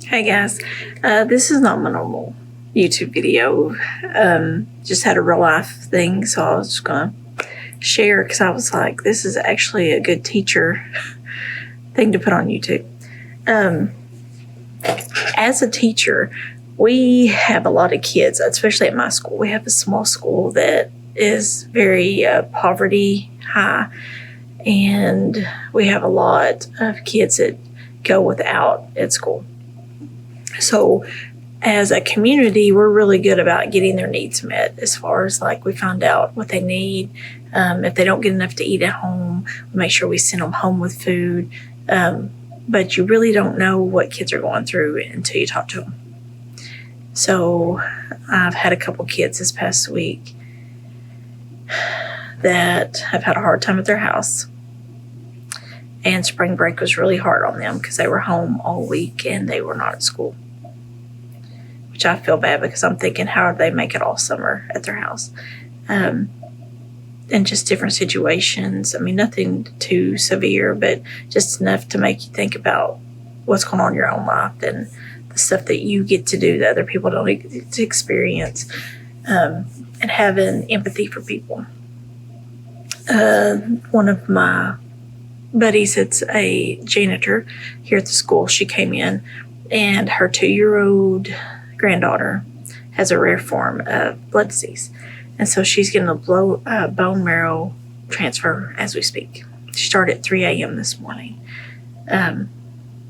Hey guys, this is not my normal YouTube video. Just had a real life thing, so I was just gonna share because I was like, this is actually a good teacher thing to put on YouTube. As a teacher, we have a lot of kids, especially at my school. We have a small school that is very poverty high, and we have a lot of kids that go without at school. So as a community, we're really good about getting their needs met as far as like we find out what they need. If they don't get enough to eat at home, we make sure we send them home with food. But you really don't know what kids are going through until you talk to them. So I've had a couple kids this past week that have had a hard time at their house. And spring break was really hard on them because they were home all week and they were not at school. Which I feel bad because I'm thinking, how do they make it all summer at their house? And just different situations. I mean, nothing too severe, but just enough to make you think about what's going on in your own life and the stuff that you get to do that other people don't get to experience, and having empathy for people. One of my buddies that's a janitor here at the school, she came in and her 2-year-old granddaughter has a rare form of blood disease. And so she's getting a bone marrow transfer as we speak. She started at 3 a.m. this morning. And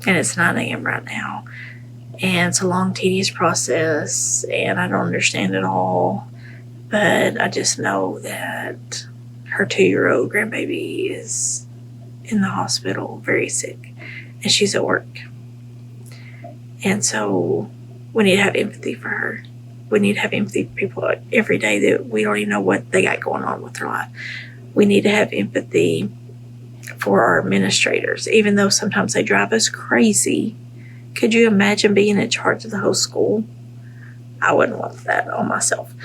it's 9 a.m. right now. And it's a long, tedious process, and I don't understand it all. But I just know that her 2-year-old grandbaby is in the hospital, very sick, and she's at work. And so we need to have empathy for her. We need to have empathy for people every day that we don't even know what they got going on with their life. We need to have empathy for our administrators, even though sometimes they drive us crazy. Could you imagine being in charge of the whole school? I wouldn't want that on myself.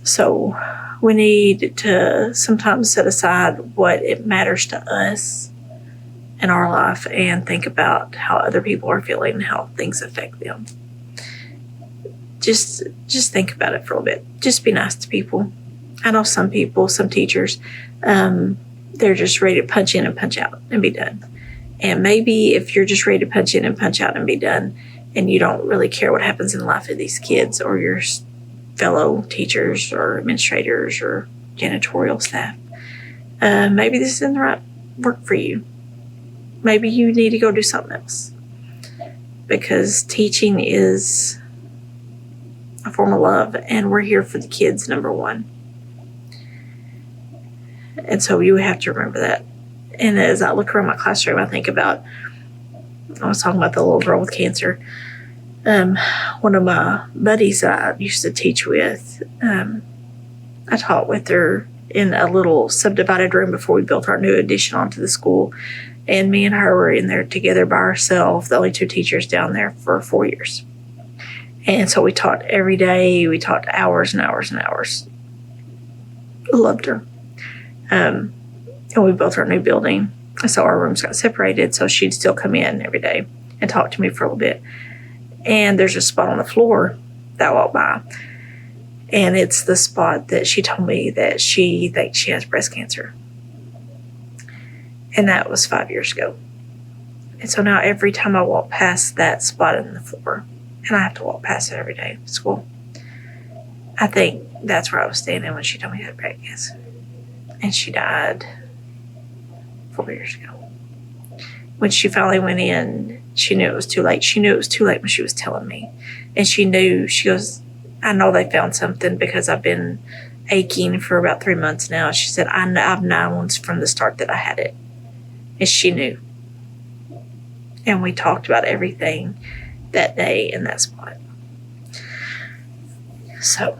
So we need to sometimes set aside what it matters to us in our life and think about how other people are feeling and how things affect them. Just think about it for a little bit. Just be nice to people. I know some people, some teachers, they're just ready to punch in and punch out and be done. And maybe if you're just ready to punch in and punch out and be done, and you don't really care what happens in the life of these kids or your fellow teachers or administrators or janitorial staff, maybe this isn't the right work for you. Maybe you need to go do something else, because teaching is a form of love, and we're here for the kids, number one. And so you have to remember that. And as I look around my classroom, I think about, I was talking about the little girl with cancer. One of my buddies that I used to teach with, I taught with her in a little subdivided room before we built our new addition onto the school. And me and her were in there together by ourselves, the only 2 teachers down there, for 4 years. And so we taught every day. We taught hours and hours and hours. I loved her. And we built our new building. So our rooms got separated. So she'd still come in every day and talk to me for a little bit. And there's a spot on the floor that I walked by. And it's the spot that she told me that she thinks she has breast cancer. And that was 5 years ago. And so now every time I walk past that spot in the floor, and I have to walk past it every day at school, I think that's where I was standing when she told me she had breast cancer. And she died 4 years ago. When she finally went in, she knew it was too late. She knew it was too late when she was telling me. And she knew, she goes, I know they found something because I've been aching for about 3 months now. She said, I've known from the start that I had it. And she knew. And we talked about everything that day in that spot. So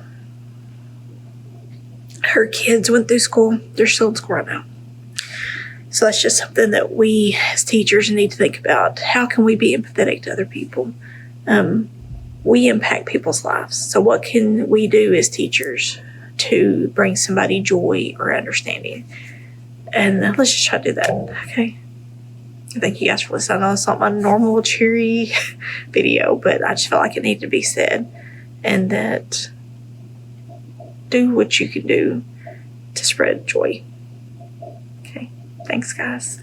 her kids went through school. They're still in school right now. So that's just something that we as teachers need to think about. How can we be empathetic to other people? We impact people's lives. So what can we do as teachers to bring somebody joy or understanding? And let's just try to do that, okay? Thank you guys for listening. I know it's not my normal cheery video, but I just felt like it needed to be said. And that do what you can do to spread joy. Okay. Thanks, guys.